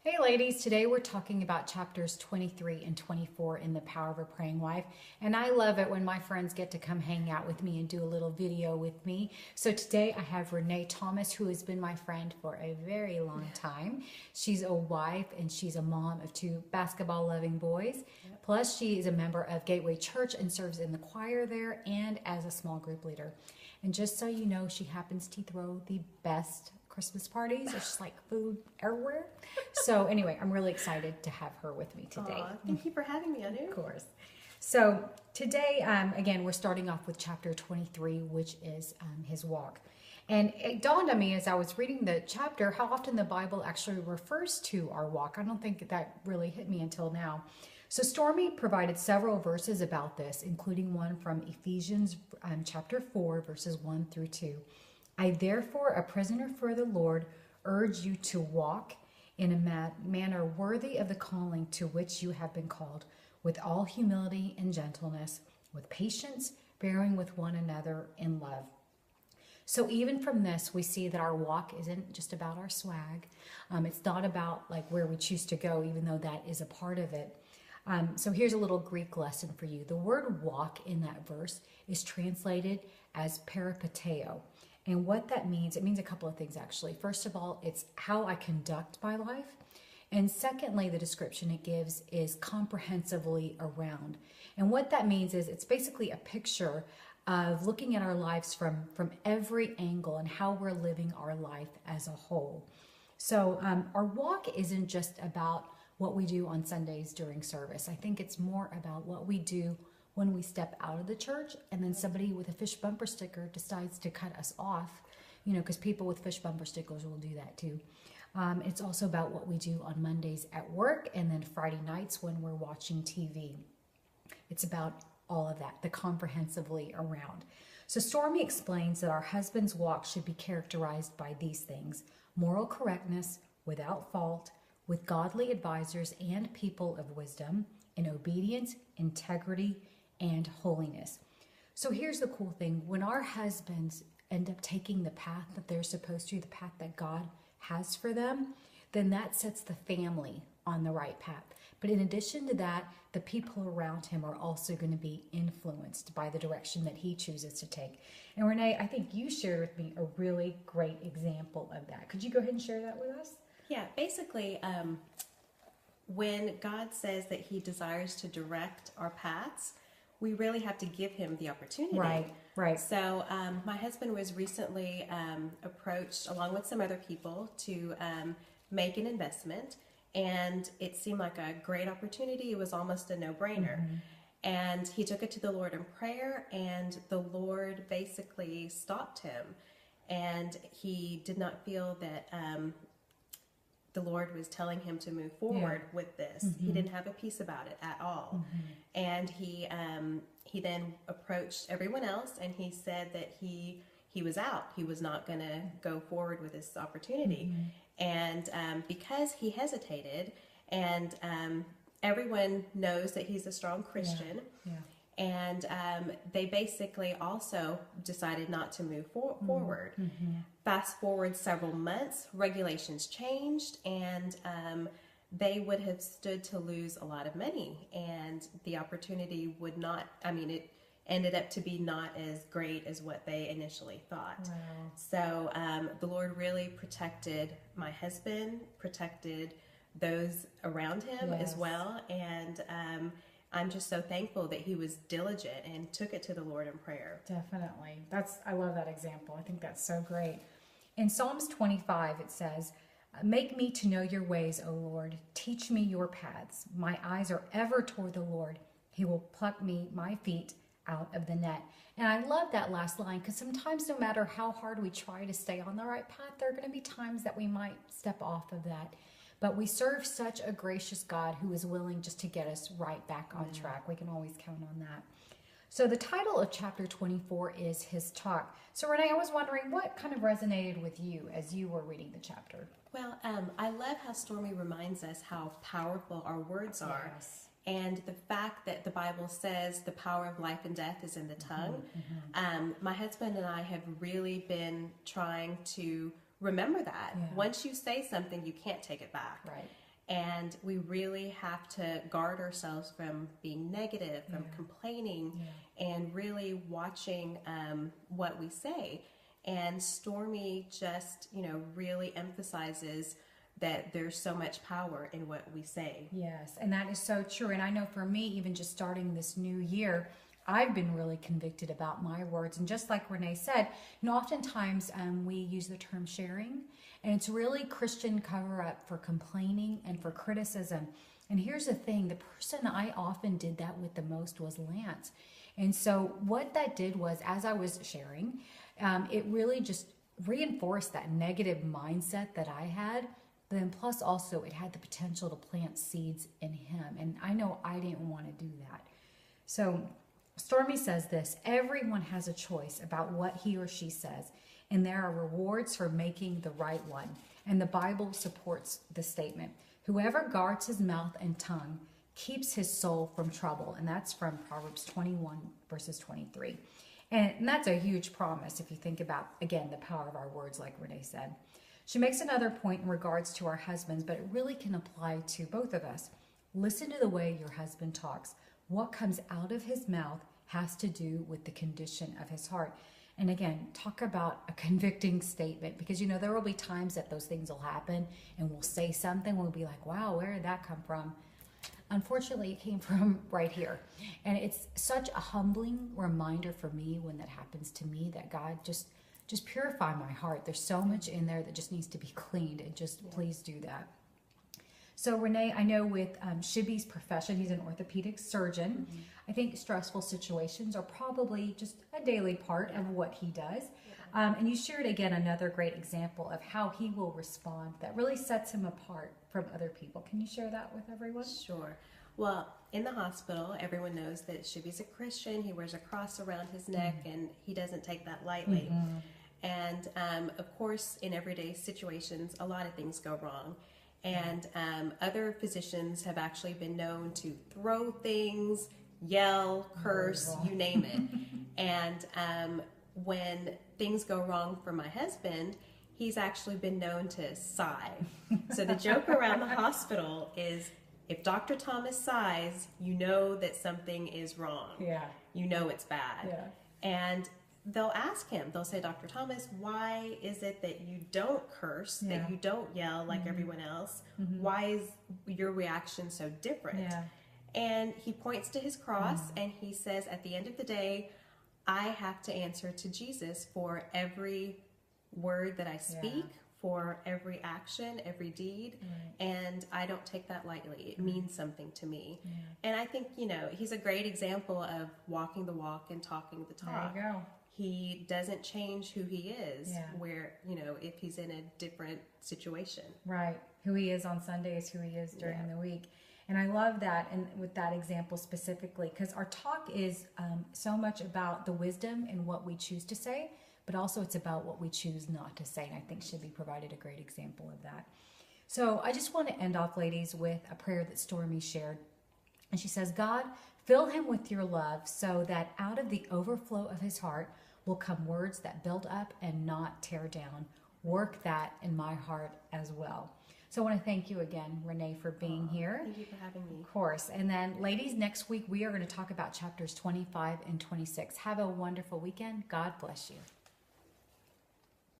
Hey ladies, today we're talking about chapters 23 and 24 in The Power of a Praying Wife. And I love it when my friends get to come hang out with me and do a little video with me. So today I have Renee Thomas, who has been my friend for a very long time. She's a wife and she's a mom of two basketball-loving boys. Yep. Plus she is a member of Gateway Church and serves in the choir there and as a small group leader. And just so you know, she happens to throw the best Christmas parties. It's just like food everywhere. So anyway, I'm really excited to have her with me today. Aw, thank you for having me, Anu. Of course. So today, again, we're starting off with chapter 23, which is his walk. And it dawned on me as I was reading the chapter how often the Bible actually refers to our walk. I don't think that really hit me until now. So Stormie provided several verses about this, including one from Ephesians chapter 4, verses 1 through 2. I therefore, a prisoner for the Lord, urge you to walk in a manner worthy of the calling to which you have been called, with all humility and gentleness, with patience, bearing with one another in love. So even from this, we see that our walk isn't just about our swag. It's not about like where we choose to go, even though that is a part of it. So here's a little Greek lesson for you. The word walk in that verse is translated as peripateo. And what that means, it means a couple of things actually. First of all, it's how I conduct my life. And secondly, the description it gives is comprehensively around. And what that means is it's basically a picture of looking at our lives from every angle and how we're living our life as a whole. So our walk isn't just about what we do on Sundays during service. I think it's more about what we do when we step out of the church and then somebody with a fish bumper sticker decides to cut us off, you know, because people with fish bumper stickers will do that too. It's also about what we do on Mondays at work and then Friday nights when we're watching TV. It's about all of that, the comprehensively around. So Stormie explains that our husband's walk should be characterized by these things: moral correctness, without fault, with godly advisors and people of wisdom, in obedience, integrity, and holiness. So here's the cool thing. When our husbands end up taking the path that they're supposed to, the path that God has for them, then that sets the family on the right path. But in addition to that, the people around him are also going to be influenced by the direction that he chooses to take. And Renee, I think you shared with me a really great example of that. Could you go ahead and share that with us? Yeah, basically, when God says that he desires to direct our paths, we really have to give him the opportunity. Right. So my husband was recently approached, along with some other people, to make an investment, and it seemed like a great opportunity. It was almost a no-brainer. Mm-hmm. And he took it to the Lord in prayer, and the Lord basically stopped him, and he did not feel that the Lord was telling him to move forward with this. Mm-hmm. He didn't have a peace about it at all. Mm-hmm. And he then approached everyone else, and he said that he was out. He was not going to go forward with this opportunity. Mm-hmm. And because he hesitated, and everyone knows that he's a strong Christian, and they basically also decided not to move forward. Mm-hmm. Fast forward several months, regulations changed, and they would have stood to lose a lot of money, and the opportunity would not, it ended up to be not as great as what they initially thought. Wow. So the Lord really protected my husband, protected those around him as well, and I'm just so thankful that he was diligent and took it to the Lord in prayer. Definitely. I love that example. I think that's so great. In Psalms 25, it says, "Make me to know your ways, O Lord. Teach me your paths. My eyes are ever toward the Lord. He will pluck my feet out of the net." And I love that last line, because sometimes no matter how hard we try to stay on the right path, there are going to be times that we might step off of that. But we serve such a gracious God who is willing just to get us right back on track. We can always count on that. So the title of chapter 24 is His Talk. So Renee, I was wondering what kind of resonated with you as you were reading the chapter? Well, I love how Stormie reminds us how powerful our words are. Yes. And the fact that the Bible says the power of life and death is in the tongue. Mm-hmm. My husband and I have really been trying to remember that. Yeah. Once you say something, you can't take it back. Right. And we really have to guard ourselves from being negative, from complaining, and really watching what we say. And Stormie just, really emphasizes that there's so much power in what we say. Yes, and that is so true. And I know for me, even just starting this new year, I've been really convicted about my words. And just like Renee said, oftentimes we use the term sharing, and it's really Christian cover up for complaining and for criticism. And here's the thing, the person I often did that with the most was Lance. And so what that did was, as I was sharing, it really just reinforced that negative mindset that I had. But then plus also it had the potential to plant seeds in him. And I know I didn't want to do that. So Stormie says this: everyone has a choice about what he or she says, and there are rewards for making the right one. And the Bible supports the statement. Whoever guards his mouth and tongue keeps his soul from trouble. And that's from Proverbs 21, verses 23. And that's a huge promise if you think about, again, the power of our words, like Renee said. She makes another point in regards to our husbands, but it really can apply to both of us. Listen to the way your husband talks. What comes out of his mouth has to do with the condition of his heart. And again, talk about a convicting statement, because there will be times that those things will happen and we'll say something, we'll be like, wow, where did that come from? Unfortunately, it came from right here. And it's such a humbling reminder for me when that happens to me, that God just purify my heart. There's so much in there that just needs to be cleaned, and just please do that. So Renee, I know with Shibby's profession, he's an orthopedic surgeon. Mm-hmm. I think stressful situations are probably just a daily part of what he does. Yeah. And you shared again another great example of how he will respond that really sets him apart from other people. Can you share that with everyone? Sure. Well, in the hospital, everyone knows that Shibby's a Christian. He wears a cross around his neck, and he doesn't take that lightly. Mm-hmm. And of course, in everyday situations, a lot of things go wrong. And other physicians have actually been known to throw things, yell, curse, you name it. And when things go wrong for my husband, he's actually been known to sigh. So the joke around the hospital is, if Dr. Thomas sighs, you know that something is wrong. Yeah. You know it's bad. Yeah. And they'll ask him, they'll say, Dr. Thomas, why is it that you don't curse, that you don't yell like everyone else? Mm-hmm. Why is your reaction so different? Yeah. And he points to his cross and he says, at the end of the day, I have to answer to Jesus for every word that I speak, for every action, every deed, and I don't take that lightly. It means something to me. Yeah. And I think, he's a great example of walking the walk and talking the talk. There you go. He doesn't change who he is, where, if he's in a different situation. Right. Who he is on Sunday is who he is during the week. And I love that, and with that example specifically, because our talk is so much about the wisdom in what we choose to say, but also it's about what we choose not to say. And I think Shibby provided a great example of that. So I just want to end off, ladies, with a prayer that Stormie shared. And she says, God, fill him with your love so that out of the overflow of his heart will come words that build up and not tear down. Work that in my heart as well. So I want to thank you again, Renee, for being here. Thank you for having me. Of course. And then, ladies, next week we are going to talk about chapters 25 and 26. Have a wonderful weekend. God bless you.